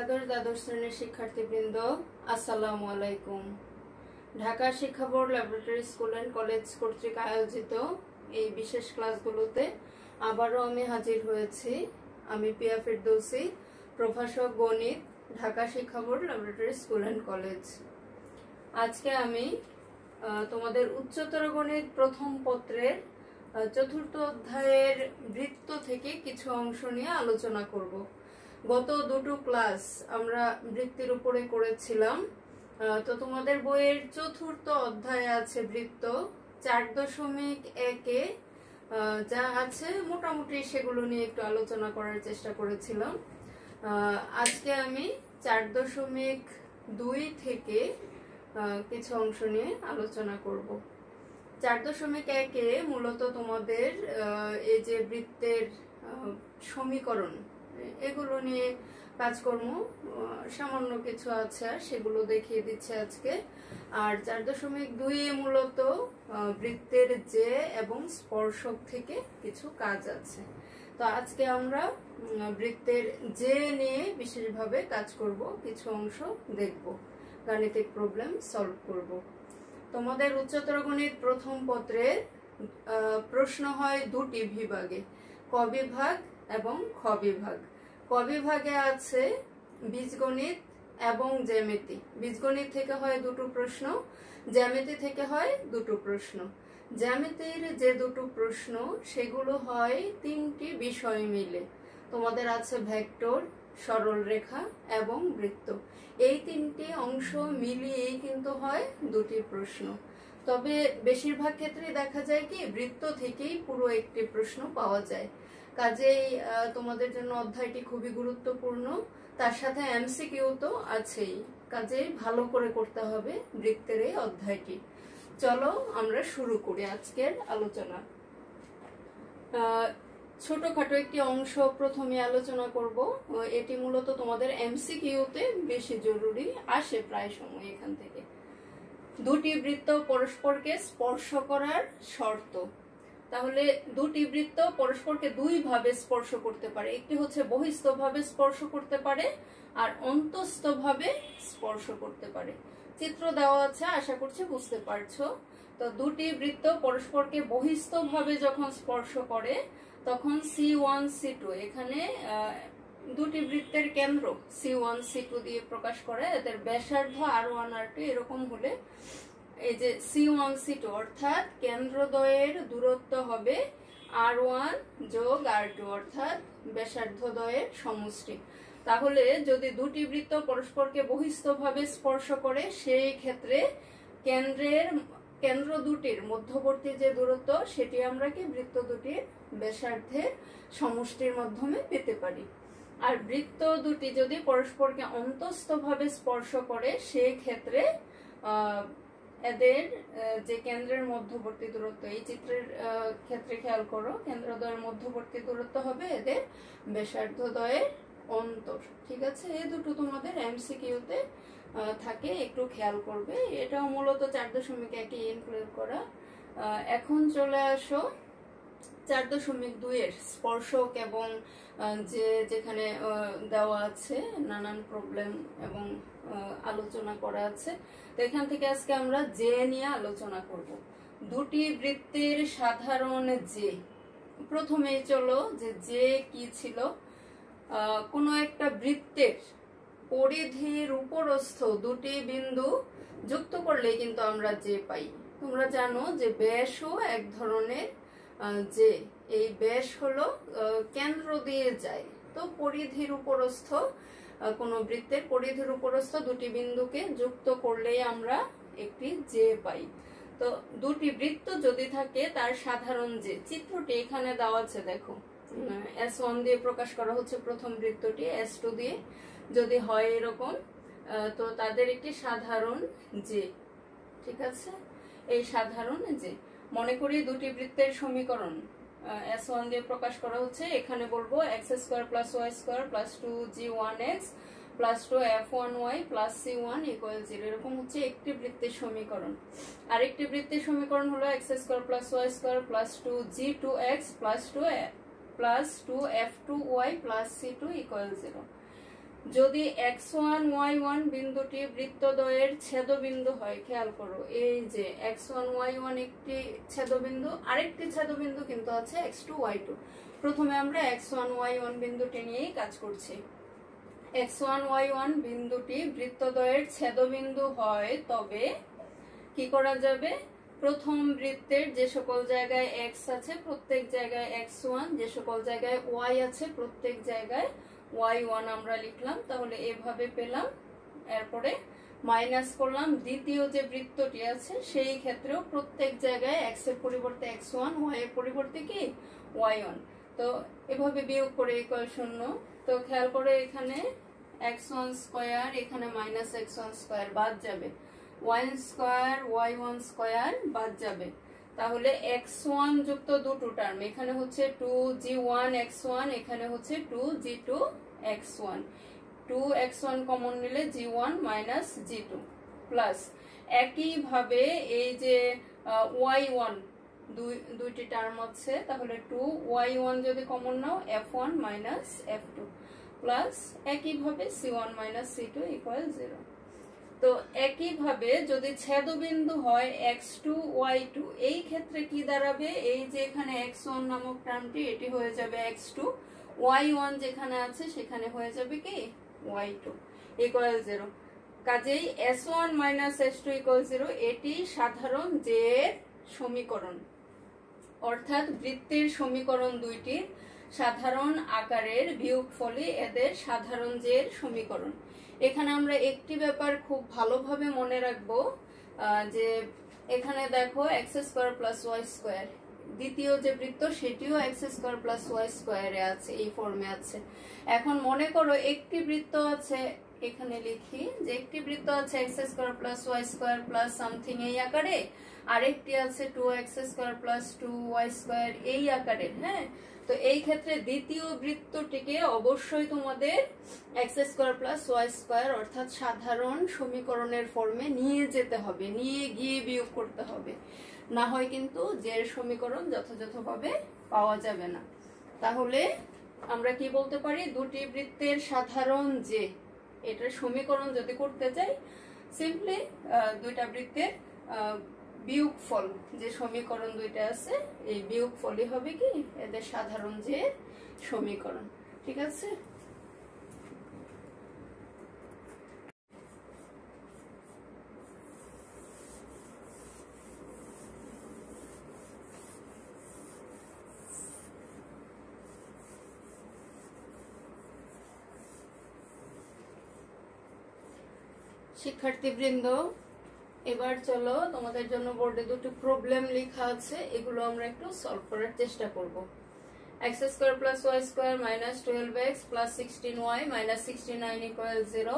একাদশ দ্বাদশ শ্রেণীর শিক্ষার্থীবৃন্দ, আসসালামু আলাইকুম। ঢাকা শিক্ষা board laboratory school and college কর্তৃক আয়োজিত এই বিশেষ ক্লাসগুলোতে আবারও আমি হাজির হয়েছি। আমি পিয়া ফেরদৌসী, প্রভাষক গণিত, ঢাকা শিক্ষা board laboratory school and college. আজকে আমি তোমাদের উচ্চতর গণিত প্রথম পত্রের চতুর্থ অধ্যায়ের বৃত্ত থেকে কিছু অংশ নিয়ে আলোচনা করব। গত দুটো ক্লাস আমরা বৃত্তের উপরে করেছিলাম। তো তোমাদের বইয়ের চতুর্থ অধ্যায়ে আছে বৃত্ত 4.1-এ যা আছে মোটামুটি সেগুলো নিয়ে একটু আলোচনা করার চেষ্টা করেছিলাম। আজকে আমি 4.2 থেকে কিছু অংশ নিয়ে আলোচনা করব। 4.1-এ মূলত তোমাদের এই যে বৃত্তের সমীকরণ এগুলো নিয়ে কাজকর্ম সামান্য কিছু আছে, সেগুলো দেখিয়ে দিচ্ছে আজকে। আর 4.2-এ মূলত বৃত্তের যে এবং স্পর্শক থেকে কিছু কাজ আছে। তো আজকে আমরা বৃত্তের যে নিয়ে বিশেষভাবে কাজ করব, কিছু অংশ দেখব, গাণিতিক প্রবলেম সলভ করব। তোমাদের উচ্চতর গণিত প্রথম পত্রের প্রশ্ন হয় দুটি বিভাগে, ক বিভাগ এবং খ বিভাগ। ক বিভাগে আছে বীজগণিত এবং জ্যামিতি। বীজগণিত থেকে হয় দুটো প্রশ্ন, জ্যামিতি থেকে হয় দুটো প্রশ্ন। জ্যামিতির যে দুটো প্রশ্ন সেগুলো হয় তিনটি বিষয় মিলে। তোমাদের আছে ভেক্টর, সরল রেখা এবং বৃত্ত। এই তিনটি অংশ মিলিয়েই কিন্তু হয় দুটি প্রশ্ন। তবে বেশিরভাগ ক্ষেত্রে দেখা যায় কি বৃত্ত থেকেই পুরো একটি প্রশ্ন পাওয়া যায়। কাজেই তোমাদের জন্য অধ্যায়টি খুবই গুরুত্বপূর্ণ, তার সাথে এমসিকিউ তো আছেই। কাজেই ভালো করে করতে হবে বৃত্তের এই অধ্যায়টি। চলো আমরা শুরু করি আজকের আলোচনা। ছোটখাটো একটি অংশ প্রথমে আলোচনা করব। এটি মূলত তোমাদের এমসিকিউতে বেশি জরুরি, আসে প্রায় সময় এখান থেকে। দুটি বৃত্ত পরস্পরকে স্পর্শ করার শর্ত। তাহলে দুটি বৃত্ত পরস্পরকে দুই ভাবে স্পর্শ করতে পারে। একটি হচ্ছে বহিস্থভাবে স্পর্শ করতে পারে আর অন্তস্থভাবে স্পর্শ করতে পারে। চিত্র দেওয়া আছে, আশা করছি বুঝতে পারছো। তো দুটি বৃত্ত পরস্পরকে বহিস্থভাবে যখন স্পর্শ করে তখন C1 C2, এখানে দুটি বৃত্তের কেন্দ্র C1 C2 দিয়ে প্রকাশ করে। এদের ব্যাসার্ধ R1 R2 এরকম হলে এই যে C1 C2 অর্থাৎ কেন্দ্রদ্বয়ের দূরত্ব হবে R1 যোগ R2 অর্থাৎ ব্যাসার্ধদ্বয়ের সমষ্টি। তাহলে যদি দুটি বৃত্ত পরস্পরকে বহিস্থভাবে স্পর্শ করে সেই ক্ষেত্রে কেন্দ্র দুটির মধ্যবর্তী যে দূরত্ব সেটি আমরা কি বৃত্ত দুটির ব্যাসার্ধের সমষ্টির মাধ্যমে পেতে পারি। আর বৃত্ত দুটি যদি পরস্পরকে অন্তস্থভাবে স্পর্শ করে সেই ক্ষেত্রে এদের যে কেন্দ্রের মধ্যবর্তী দূরত্ব, এই চিত্রের ক্ষেত্রে খেয়াল করো, কেন্দ্রদ্বয়ের মধ্যবর্তী দূরত্ব হবে এদের ব্যাসার্ধদ্বয়ের অন্তর। ঠিক আছে, এই দুটো তোমাদের এমসিকিউতে থাকে, একটু খেয়াল করবে। এটাও মূলত 4.1-এ ইনক্লুড করা। এখন চলে আসো 4.2-এর স্পর্শক এবং যে যেখানে দেওয়া আছে নানান প্রবলেম এবং আলোচনা করা আছে। তো এখান থেকে আজকে আমরা যে নিয়ে আলোচনা করব। দুটি বৃত্তের সাধারণ যে। প্রথমেই চলো যে কি ছিল। কোনো একটা বৃত্তের পরিধির উপরস্থ দুটি বিন্দু যুক্ত করলেই কিন্তু আমরা যে পাই। তোমরা জানো যে ব্যাসও এক ধরনের যে, এই ব্যাস হলো কেন্দ্র দিয়ে যায়। তো পরিধির উপরস্থ কোন বৃত্তের পরিধির উপরস্থ দুটি বিন্দুকে যুক্ত করলেই আমরা একটি যে পাই। তো দুটি বৃত্ত যদি থাকে তার সাধারণ যে, চিত্রটি এখানে দেওয়া আছে দেখো, S1 দিয়ে প্রকাশ করা হচ্ছে প্রথম বৃত্তটি, S2 দিয়ে যদি হয় এরকম, তো তাদের একটি সাধারণ যে। ঠিক আছে, এই সাধারণ যে মনে করি দুটি বৃত্তের সমীকরণ S1 দিয়ে প্রকাশ করা হচ্ছে। এখানে বলবো x² + y² + 2g1x + 2f1y + c1 = 0, এরকম হচ্ছে একটি বৃত্তের সমীকরণ। আরেকটি বৃত্তের সমীকরণ হলো x² + y² + 2g2x + 2f2y + c2 = 0। যদি x1 y1 বিন্দুটি বৃত্তদ্বয়ের ছেদবিন্দু হয়, খেয়াল করো এই যে x1 y1 একটি ছেদবিন্দু, আরেকটি ছেদবিন্দু কিন্তু আছে x2 y2। প্রথমে আমরা x1 y1 বিন্দুটি নিয়েই কাজ করছি। x1 y1 বিন্দুটি বৃত্তদ্বয়ের ছেদবিন্দু হয়, তবে কি করা যাবে, প্রথম বৃত্তের যে সকল জায়গায় x আছে প্রত্যেক জায়গায় x1, যে সকল জায়গায় y আছে প্রত্যেক জায়গায় y1 আমরা লিখলাম, তাহলে এভাবে পেলাম। এরপরে মাইনাস করলাম দ্বিতীয় যে বৃত্তটি আছে সেই ক্ষেত্রেও প্রত্যেক জায়গায় x এর পরিবর্তে x1, y এর পরিবর্তে কি y1। তো এভাবে বিয়োগ করে ইকুয়াল 0। তো খেয়াল করে এখানে x1 স্কয়ার, এখানে মাইনাস x1 স্কয়ার বাদ যাবে, y স্কয়ার y1 স্কয়ার বাদ যাবে। তাহলে x1 যুক্ত দুটো টার্ম, এখানে হচ্ছে 2g1 x1, এখানে হচ্ছে 2g2 x1। 2x1 কমন নিলে g1 মাইনাস g2 প্লাস একইভাবে এই যে y1 দুইটি টার্ম আছে, তাহলে 2y1 যদি কমন নাও f1 মাইনাস f2 প্লাস একইভাবে c1 মাইনাস c2 ইকুয়াল 0। তো একইভাবে যদি ছেদবিন্দু হয় x2 y2, এই ক্ষেত্রে কি দাঁড়াবে, এই যে এখানে x1 নামক টার্মটি এটি হয়ে যাবে x2, y1 যেখানে আছে সেখানে হয়ে যাবে কি y2 ইকুয়াল 0। কাজেই s1 মাইনাস s2 ইকুয়াল 0 এটি সাধারণ জের সমীকরণ, অর্থাৎ বৃত্তের সমীকরণ দুইটির সাধারণ আকারের বিয়োগফলই এদের সাধারণ জের সমীকরণ। এখানে আমরা একটি ব্যাপার খুব ভালোভাবে মনে রাখবো, যে এখানে দেখো x square plus y square, দ্বিতীয় যে বৃত্ত সেটিও x স্কয়ার প্লাস y স্কয়ারে আছে, এই ফর্মে আছে। এখন মনে করো একটি বৃত্ত আছে, এখানে লিখি যে একটি বৃত্ত আছে x square plus y square plus something এই আকারে, আরেকটি আছে 2x square plus 2y square এই আকারে। হ্যাঁ, তো এই ক্ষেত্রে দ্বিতীয় বৃত্তটিকে অবশ্যই তোমাদের x square plus y square অর্থাৎ সাধারণ সমীকরণের ফর্মে নিয়ে যেতে হবে, নিয়ে গিয়ে বিয়োগ করতে হবে, না হয় কিন্তু জের সমীকরণ যথাযথভাবে পাওয়া যাবে না। তাহলে আমরা কি বলতে পারি, দুটি বৃত্তের সাধারণ যে এটার সমীকরণ যদি করতে চাই, সিম্পলি দুইটা বৃত্তের বিয়োগফল, যে সমীকরণ দুইটা আছে এই বিয়োগফলই হবে কি এদের সাধারণ যে সমীকরণ। ঠিক আছে, শিক্ষার্থীবৃন্দ এবার চলো তোমাদের জন্য বোর্ডে দুটো প্রবলেম লেখা আছে, এগুলো আমরা একটু সলভ করার চেষ্টা করব। x square plus y square minus 12x plus 16y minus 69 equal 0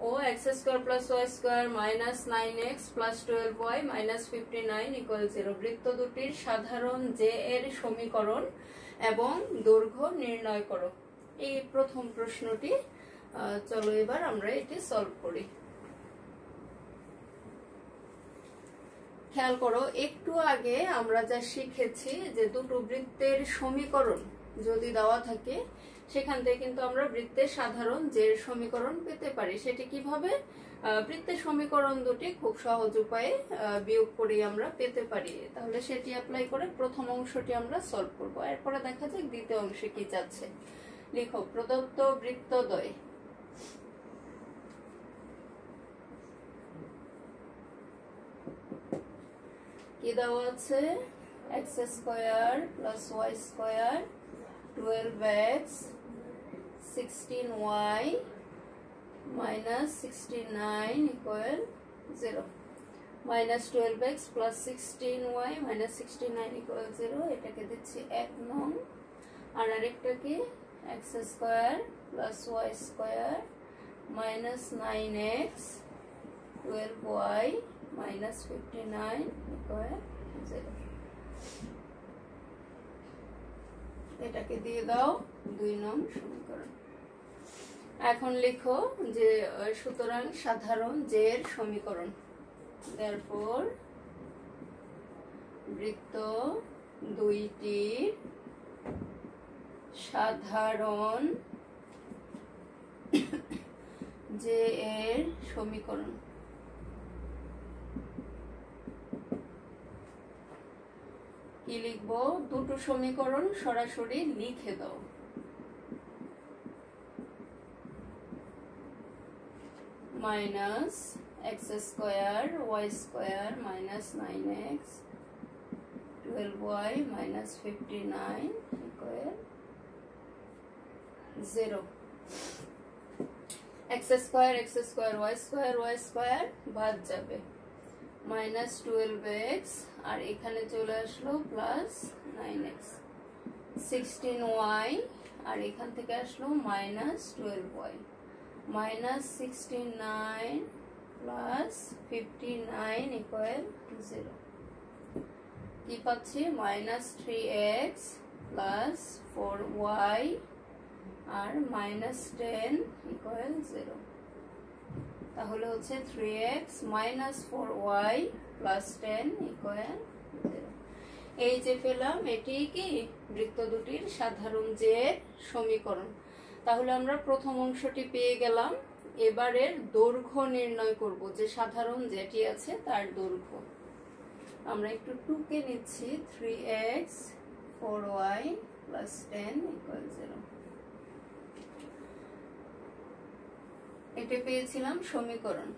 ও x square plus y square minus 9x plus 12y minus 59 equal 0 বৃত্ত দুটির সাধারণ যে এর সমীকরণ এবং দৈর্ঘ্য নির্ণয় করো। এই প্রথম প্রশ্নটি, চলো এবার আমরা এটি সলভ করি। খেয়াল করো, একটু আগে আমরা যা শিখেছি যে দুটো বৃত্তের সমীকরণ যদি দেওয়া থাকে সেখান থেকে কিন্তু আমরা বৃত্তের সাধারণ জের সমীকরণ পেতে পারি। সেটি কিভাবে, বৃত্তের সমীকরণ দুটি খুব সহজ উপায়ে বিয়োগ করে আমরা পেতে পারি। তাহলে সেটি অ্যাপ্লাই করে প্রথম অংশটি আমরা সলভ করব, এরপরে দেখা যাক দ্বিতীয় অংশে কি যাচ্ছে। লিখো, প্রদত্ত বৃত্তদ্বয় কি দেওয়া আছে, x square plus y square 12x 16y minus 69 equal 0, minus 12x plus 16y minus 69 equal 0, এটাকে দিচ্ছি 1 নং। আর আরেকটা কি, x square plus y square minus 9x 12y minus 59 equal 0, এটাকে দিয়ে দাও 2 নং সমীকরণ। এখন লিখো যে সুতরাং সাধারণ জের সমীকরণ, therefore বৃত্ত দুইটির সাধারণ যে এর সমীকরণ। কি লিখবো? দুটো সমীকরণ সরাসরি লিখে দাও। Minus x square y square minus 9x 12y minus 59 equal 0। X square y square বাদ যাবে, মাইনাস 12x আর এখানে চলে আসলো প্লাস 9x, 16y আর এখান থেকে আসলো minus 12y, minus 69 plus 59 equal 0। কি পাচ্ছি? মাইনাস 3x প্লাস 4y আর মাইনাস 10 ইকুয়াল 0। তাহলে হচ্ছে 3x minus 4y plus 10 equal 0। এই যে পেলাম, এটি কি বৃত্ত দুটির সাধারণ যে সমীকরণ। তাহলে আমরা প্রথম অংশটি পেয়ে গেলাম। এবারের দৈর্ঘ্য নির্ণয় করব, যে সাধারণ যেটি আছে তার দৈর্ঘ্য। আমরা একটু টুকে নিচ্ছি, 3x 4y প্লাস 10 ইকুয়াল 0। এটা পেয়েছিলাম সমীকরণ।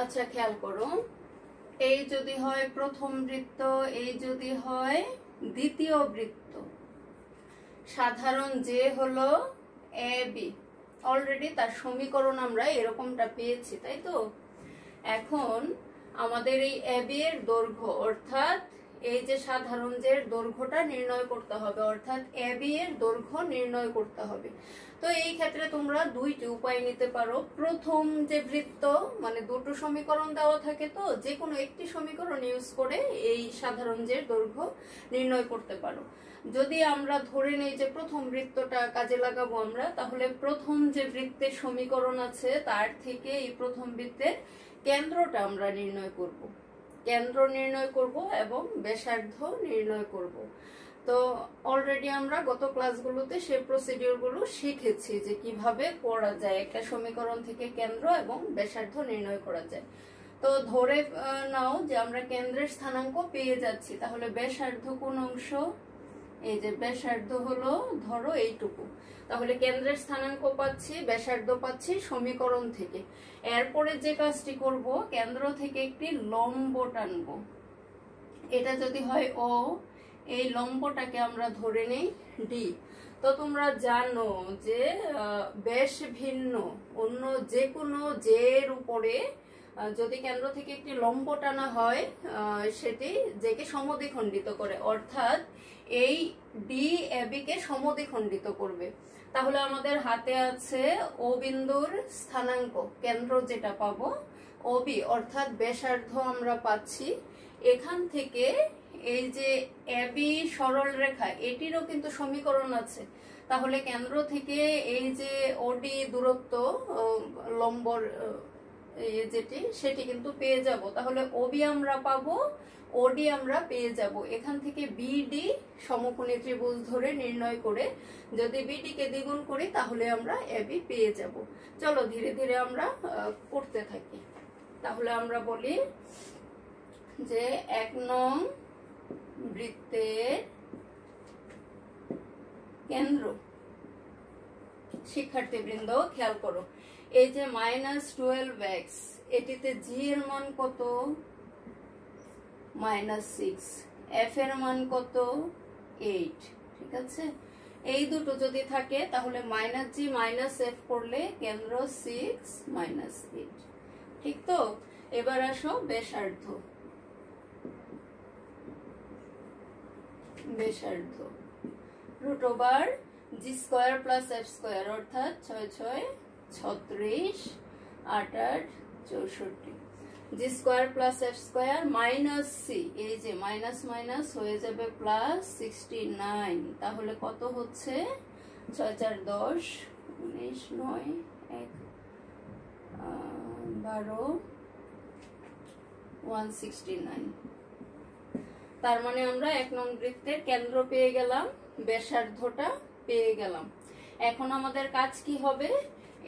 আচ্ছা, খেয়াল করো, এই যদি হয় প্রথম বৃত্ত, এই যদি হয় দ্বিতীয় বৃত্ত, সাধারণ যে হলো এ বি, অলরেডি তার সমীকরণ আমরা এরকমটা পেয়েছি, তাই তো? এখন আমাদের এই এ বি এর দৈর্ঘ্য, অর্থাৎ এই যে সাধারণ যে দৈর্ঘ্যটা নির্ণয় করতে হবে, অর্থাৎ এ বি এর দৈর্ঘ্য নির্ণয় করতে হবে। তো এই ক্ষেত্রে তোমরা দুইটি উপায় নিতে পারো। প্রথম যে বৃত্ত, মানে দুটো সমীকরণ দেওয়া থাকে, তো যে কোনো একটি সমীকরণ ইউজ করে এই সাধারণ যে দৈর্ঘ্য নির্ণয় করতে পারো। যদি আমরা ধরে নেই যে প্রথম বৃত্তটা কাজে লাগাবো আমরা, তাহলে প্রথম যে বৃত্তের সমীকরণ আছে তার থেকে এই প্রথম বৃত্তের কেন্দ্রটা আমরা নির্ণয় করব, কেন্দ্র নির্ণয় করব এবং ব্যাসার্ধ নির্ণয় করব। তো অলরেডি আমরা গত ক্লাসগুলোতে সেই প্রসিডিওরগুলো শিখেছি যে কিভাবে করা যায়, একটা সমীকরণ থেকে কেন্দ্র এবং ব্যাসার্ধ নির্ণয় করা যায়। তো ধরে নাও যে আমরা কেন্দ্রের স্থানাঙ্ক পেয়ে যাচ্ছি, তাহলে ব্যাসার্ধ কোন অংশ? এই যে ব্যাসার্ধ হলো ধরো এইটুকু, তাহলে কেন্দ্রের স্থানাঙ্ক পাচ্ছি, ব্যাসার্ধ পাচ্ছি সমীকরণ থেকে। এরপরে যে কাজটি করব, কেন্দ্র থেকে একটি লম্ব টানবো। এটা যদি হয় ও, এই লম্বটাকে আমরা ধরে নেই ডি। তো তোমরা জানো যে ব্যাস ভিন্ন অন্য যে কোনো জের উপরে যদি কেন্দ্র থেকে একটি লম্ব টানা হয়, সেটি জেকে সমদ্বিখণ্ডিত করে, অর্থাৎ এই ডি এবি কে সমদ্বিখণ্ডিত করবে। তাহলে আমাদের হাতে আছে ও বিন্দুর স্থানাঙ্ক, কেন্দ্র যেটা পাবো ও বি, অর্থাৎ ব্যাসার্ধ আমরা পাচ্ছি। এখান থেকে এই যে এবি সরল রেখা, এটিরও কিন্তু সমীকরণ আছে। তাহলে কেন্দ্র থেকে এই যে ওডি দূরত্ব, লম্বর যেটি, সেটি কিন্তু পেয়ে যাব। তাহলে ওবি আমরা পাবো, ওডি আমরা পেয়ে যাব। এখান থেকে বিডি সমকোণী ত্রিভুজ ধরে নির্ণয় করে যদি বিডি কে দ্বিগুণ করি, তাহলে আমরা এবি পেয়ে যাব। চলো ধীরে ধীরে আমরা করতে থাকি। তাহলে আমরা বলি যে 1 নং বৃত্তের কেন্দ্র। শিক্ষার্থীবৃন্দ খেয়াল করো, এই যে মাইনাস 12x, এটিতে জি এর মান কত? -6, এফ এর মান কত? 8। ঠিক আছে, এই দুটো যদি থাকে তাহলে -g -f করলে কেন্দ্র 6 -8। ঠিক তো? এবার আসো ব্যাসার্ধ। ব্যাসার্ধ √g² + f² অর্থাৎ 6 6 36 8 8 64। G square plus F square minus C, এই যে মাইনাস মাইনাস হয়ে যাবে প্লাস 69, তাহলে কত হচ্ছে 6 4 10 19 9 1 12 169। তার মানে আমরা 1 নং বৃত্তের কেন্দ্র পেয়ে গেলাম, ব্যাসার্ধটা পেয়ে গেলাম। এখন আমাদের কাজ কি হবে,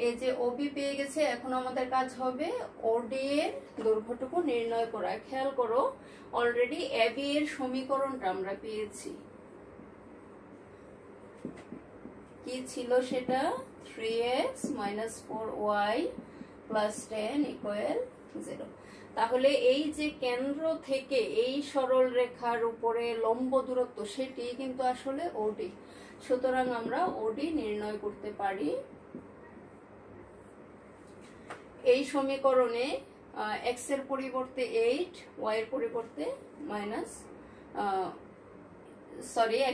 এই যে ওবি পেয়ে গেছে, এখন আমাদের কাজ হবে ওডি এর দৈর্ঘ্যটুকু নির্ণয় করা। খেয়াল করো, অলরেডি এবি এর সমীকরণটা আমরা পেয়েছি। কি ছিল সেটা? 3x - 4y + 10 = 0। তাহলে এই যে কেন্দ্র থেকে এই সরল রেখার উপরে লম্ব দূরত্ব, সেটি কিন্তু আসলে ওডি। সুতরাং আমরা ওডি নির্ণয় করতে পারি। এই সমীকরণে x এর পরিবর্তে 8, y এর পরিবর্তে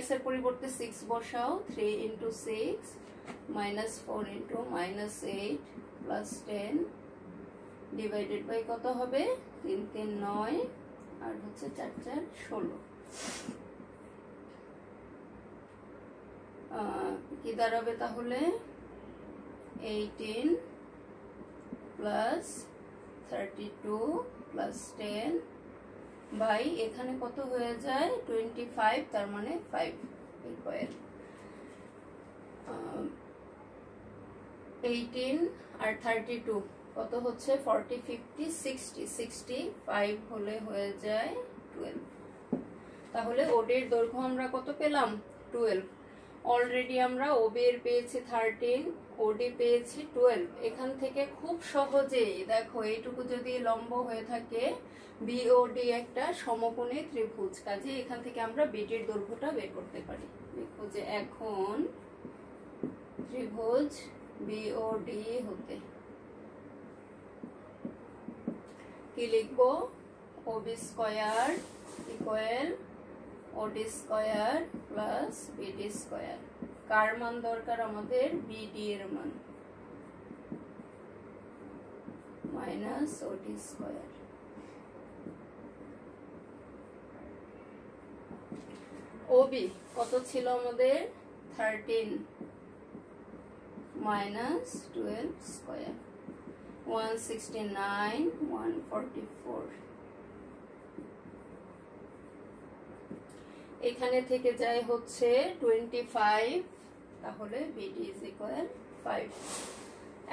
x এর পরিবর্তে 6 বসাও। 3 × 6 - 4 × -8 + 10 ডিভাইডেড বাই কত হবে? 3 3 9 আর হচ্ছে 4 4 16। কি দাঁড়াবে তাহলে? 18 + 32 + 10 বাই এখানে কত হয়ে যায়? 25, তার মানে 5 ইকুয়াল 18 আর 32 কত হচ্ছে? 40 50 60 65 হলে হয়ে যায় 12। তাহলে ওডির দৈর্ঘ্য আমরা কত পেলাম? 12। অলরেডি আমরা ওবি এর পেয়েছি 13, ওডি পেয়েছি 12। এখান থেকে খুব সহজেই দেখো, এইটুকু যদি লম্ব হয়ে থাকে, বিওডি একটা সমকোণী ত্রিভুজ, কাজে এখান থেকে আমরা বিডির দৈর্ঘ্যটা বের করতে পারি। দেখো যে এখন ত্রিভুজ বিওডি হতে কি লিখবো? OB square equal OD square plus BD square. কার মান দরকার আমাদের? বিডি এর মান মাইনাস ওডি স্কয়ার। ওবি কত ছিল আমাদের? 13 মাইনাস 12 স্কয়ার 169 144। এখানে থেকে যায় হচ্ছে 25, তাহলে বিডি = 5।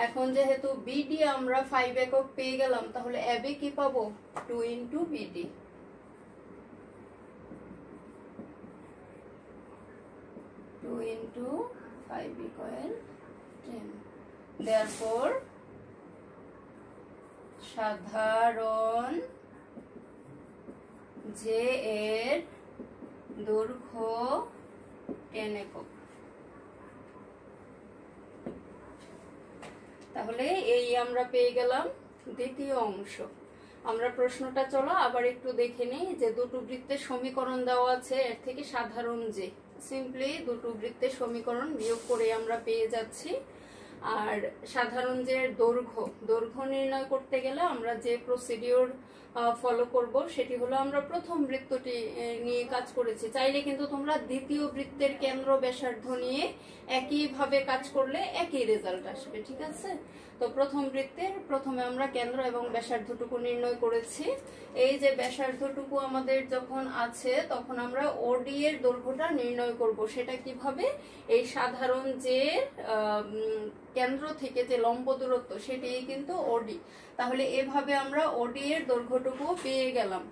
এখন যেহেতু বিডি আমরা 5 একক পেয়ে গেলাম, তাহলে এবি কি পাবো? 2 × বিডি। 2 × 5 = 10। Therefore সাধারণ যে এর দৈর্ঘ্য 10 একক। তাহলে এই আমরা পেয়ে গেলাম দ্বিতীয় অংশ। আমরা প্রশ্নটা চলো আবার একটু দেখে নিই। যে দুটো বৃত্তের সমীকরণ দেওয়া আছে, এর থেকে সাধারণ যে, সিম্পলি দুটো বৃত্তের সমীকরণ বিয়োগ করে আমরা পেয়ে যাচ্ছি। আর সাধারণ যে দৈর্ঘ্য নির্ণয় করতে গেলে আমরা যে প্রসিডিওর ফলো করব সেটি হলো, আমরা প্রথম বৃত্তটি নিয়ে কাজ করেছি। চাইলে কিন্তু তোমরা দ্বিতীয় বৃত্তের কেন্দ্র ব্যাসার্ধ নিয়ে একইভাবে কাজ করলে একই রেজাল্ট আসবে, ঠিক আছে? তো প্রথম বৃত্তের প্রথমে আমরা কেন্দ্র এবং ব্যাসার্ধটুকু নির্ণয় করেছি। এই যে ব্যাসার্ধটুকু আমাদের যখন আছে, তখন আমরা ওডি এর দৈর্ঘ্যটা নির্ণয় করব। সেটা কিভাবে? এই সাধারণ যে কেন্দ্র থেকে যে লম্ব দূরত্ব, সেটাই কিন্তু ওডি। তাহলে এভাবে আমরা ওডি এর দৈর্ঘ্যটুকু পেয়ে গেলাম।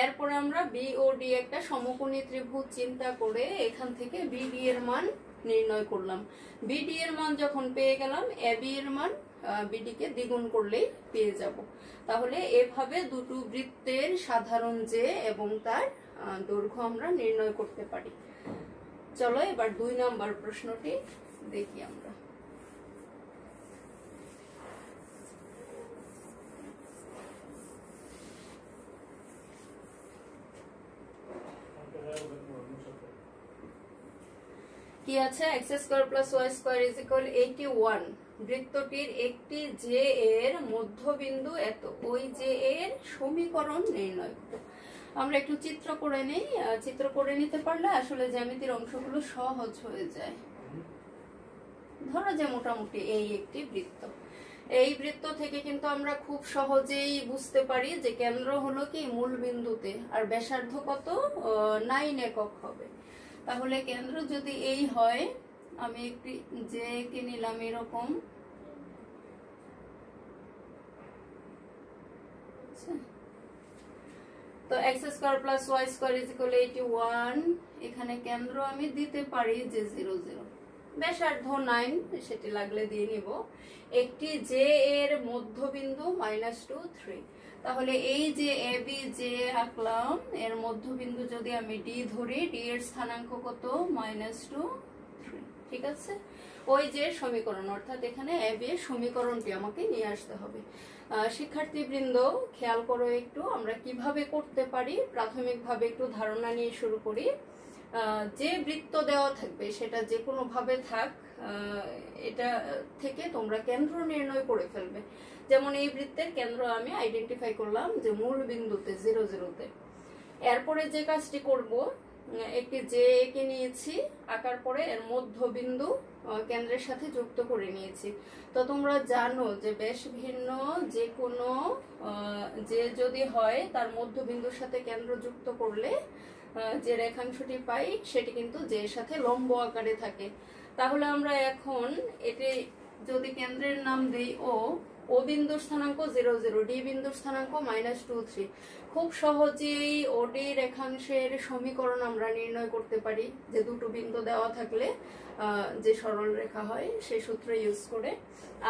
এরপর আমরা বিওডি একটা সমকোণী ত্রিভুজ চিন্তা করে এখান থেকে বিডি এর মান নির্ণয় করলাম। বিডি এর মান যখন পেয়ে গেলাম, এবি এর মান বিডি কে দ্বিগুণ করলেই পেয়ে যাব। তাহলে এভাবে দুটো বৃত্তের সাধারণ যে এবং তার দৈর্ঘ্য আমরা নির্ণয় করতে পারি। চলো এবার 2 নম্বর প্রশ্নটি দেখি আমরা। কি আছে? x² + y² = 81 বৃত্তটির একটি যে এর মধ্যবিন্দু এত, ওই যে এর সমীকরণ নির্ণয় করো। আমরা একটু চিত্র করে নেই, চিত্র করে নিতে পারলে আসলে জ্যামিতির অংশগুলো সহজ হয়ে যায়। ধরো যে মোটামুটি এই একটি বৃত্ত, এই বৃত্ত থেকে কিন্তু আমরা খুব সহজেই বুঝতে পারি যে কেন্দ্র হলো কি মূল বিন্দুতে, আর ব্যাসার্ধ কত 9 একক হবে। তাহলে কেন্দ্র যদি এই হয়, আমি একটি যে এঁকে নিলাম এরকম, তো x square plus y square is equal 81। এখানে কেন্দ্র আমি দিতে পারি যে 0 0, ব্যাসার্ধ 9, সেটি লাগলে দিয়ে নিব। একটি যে এর মধ্যবিন্দু -2 3। তাহলে এই যে AB যে আঁকলাম, এর মধ্যবিন্দু যদি আমি D ধরি, D এর স্থানাঙ্ক কত -2 3। ঠিক আছে, ওই যে সমীকরণ, অর্থাৎ এখানে AB এর সমীকরণটি আমাকে নিয়ে আসতে হবে। শিক্ষার্থীবৃন্দ খেয়াল করো একটু, আমরা কিভাবে করতে পারি প্রাথমিকভাবে একটু ধারণা নিয়ে শুরু করি। যে বৃত্ত দেওয়া থাকবে সেটা যে কোনো ভাবে থাক, এটা থেকে তোমরা কেন্দ্র নির্ণয় করে ফেলবে। যেমন এই বৃত্তের কেন্দ্র আমি আইডেন্টিফাই করলাম যে মূল বিন্দুতে 0 0-তে। এরপরে যে কাজটি করব, একটি যে এঁকে নিয়েছি, আঁকার পরে এর মধ্যবিন্দু কেন্দ্রের সাথে যুক্ত করে নিয়েছি। তো তোমরা জানো যে বেশ ভিন্ন যে কোনো যে যদি হয়, তার মধ্যবিন্দুর সাথে কেন্দ্র যুক্ত করলে যে রেখাংশটি পাই সেটি কিন্তু যে এর সাথে লম্ব আকারে থাকে। তাহলে আমরা এখন এটি যদি কেন্দ্রের নাম দেই ও বিন্দুর স্থানাঙ্ক 0 0, ডি বিন্দুর স্থানাঙ্ক -2 3, খুব সহজেই ওডি রেখাংশের সমীকরণ আমরা নির্ণয় করতে পারি, যে দুটো বিন্দু দেওয়া থাকলে যে সরল রেখা হয় সেই সূত্র ইউজ করে।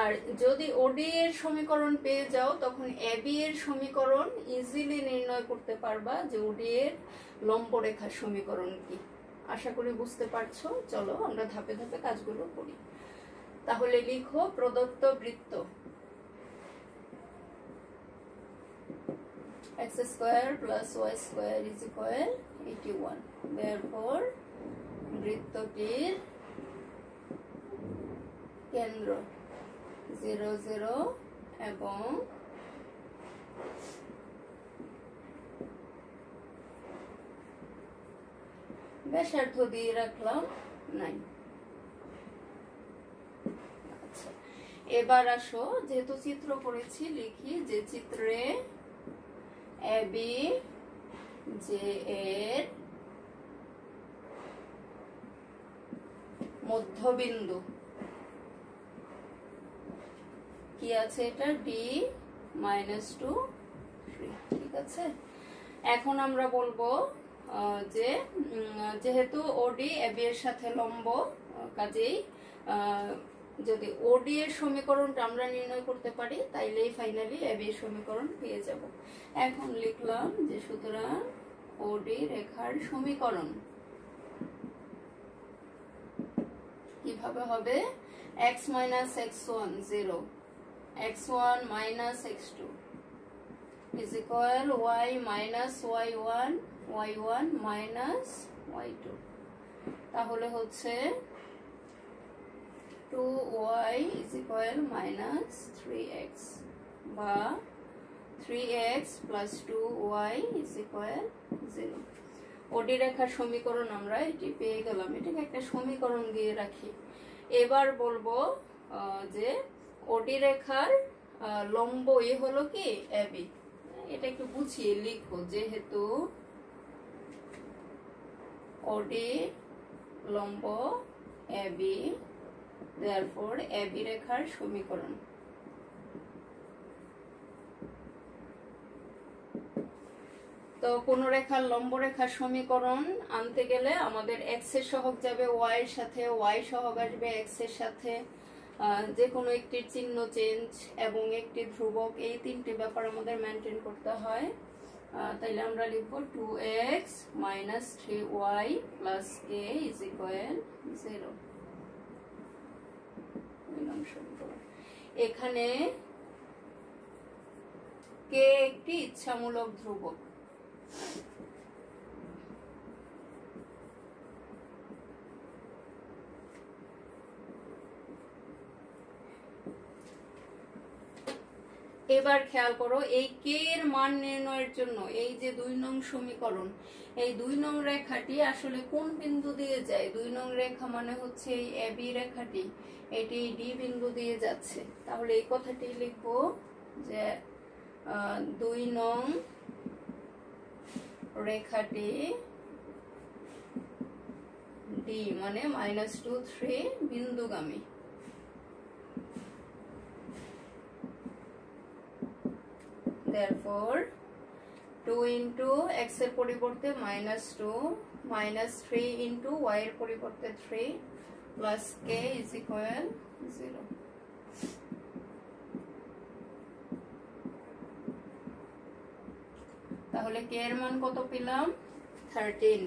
আর যদি ওডি এর সমীকরণ পেয়ে যাও, তখন এবি এর সমীকরণ ইজিলি নির্ণয় করতে পারবা যে ওডি এর লম্ব রেখার সমীকরণ কি। আশা করি বুঝতে পারছো। চলো আমরা ধাপে ধাপে কাজগুলো করি। তাহলে লিখো প্রদত্ত বৃত্ত x square plus y square is equal 81। therefore বৃত্তটির কেন্দ্র 0 0 এবং ব্যাসার্ধ দিয়ে রাখলাম 9। আচ্ছা, এবার আসো, যেহেতু চিত্র করেছি লিখি যে চিত্রে এবি যে এর মধ্যবিন্দু কি আছে, এটা ডি -2 3। ঠিক আছে, এখন আমরা বলবো যে যেহেতু ওডি এবি এর সাথে লম্ব, কাজেই যদি ওডি এর সমীকরণটা আমরা নির্ণয় করতে পারি, তাইলেই ফাইনালি এবি এর সমীকরণ পেয়ে যাব। এখন লিখলাম যে সুতরাং ওডি রেখার সমীকরণ কিভাবে হবে, x - x1 0, x1 - x2 is equal y - y1, y1 - y2। তাহলে হচ্ছে 2y is equal -3x বা 3x plus 2y is equal 0। ওডি রেখার সমীকরণ আমরা এটি পেয়ে গেলাম, এটাকে একটা সমীকরণ দিয়ে রাখি। এবার বলবো যে ওডি রেখার লম্ব এ হলো কি এবি। এটা একটু বুঝিয়ে লিখো, যেহেতু ওডি লম্ব এবি, therefore এবি রেখার সমীকরণ তো কোন রেখার লম্ব রেখার সমীকরণ আনতে গেলে আমাদের x এর সহগ যাবে y এর সাথে, y সহগ আসবে x এর সাথে, যে কোনো একটি চিহ্ন চেঞ্জ এবং একটি ধ্রুবক, এই তিনটি ব্যাপার আমাদের মেনটেন করতে হয়। তাইলে আমরা লিখব 2x - 3y plus k is equal 0। এখানে k একটি ইচ্ছামূলক ধ্রুবক। এবার খেয়াল করো, এই কে এর মান নির্ণয়ের জন্য এই যে 2 নং সমীকরণ, এই 2 নং রেখাটি আসলে কোন বিন্দু দিয়ে যায়? 2 নং রেখা মানে হচ্ছে এই এবি রেখাটি, এটি ডি বিন্দু দিয়ে যাচ্ছে। তাহলে এই কথাটি লিখবো যে 2 নং রেখাটি ডি মানে -2 3 বিন্দুগামী। Therefore 2 into x এর পরিবর্তে -2 -3 into y এর পরিবর্তে 3 plus k is equal 0। তাহলে k এর মান কত পেলাম? 13।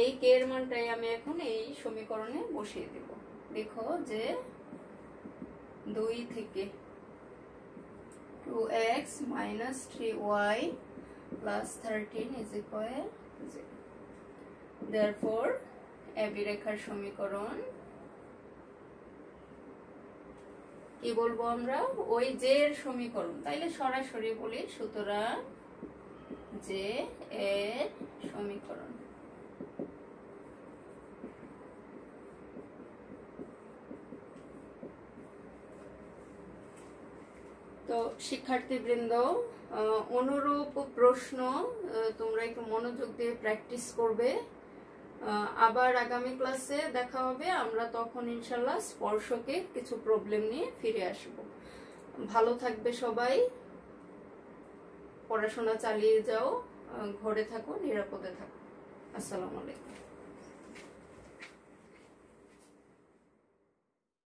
এই k এর মানটাই আমি এখন এই সমীকরণে বসিয়ে দেব। দেখো যে 2 থেকে 2x minus 3y plus 13 is equal 0। Therefore AB রেখার সমীকরণ কি বলবো আমরা? ওই যে এর সমীকরণ, তাইলে সরাসরি বলি, সুতরাং যে এর সমীকরণ। তো শিক্ষার্থীবৃন্দ, অনুরূপ প্রশ্ন তোমরা একটু মনোযোগ দিয়ে প্র্যাকটিস করবে। আবার আগামী ক্লাসে দেখা হবে, আমরা তখন ইনশাল্লাহ স্পর্শকে কিছু প্রবলেম নিয়ে ফিরে আসব। ভালো থাকবে সবাই, পড়াশোনা চালিয়ে যাও, ঘরে থাকো, নিরাপদে থাকো। আসসালামু আলাইকুম।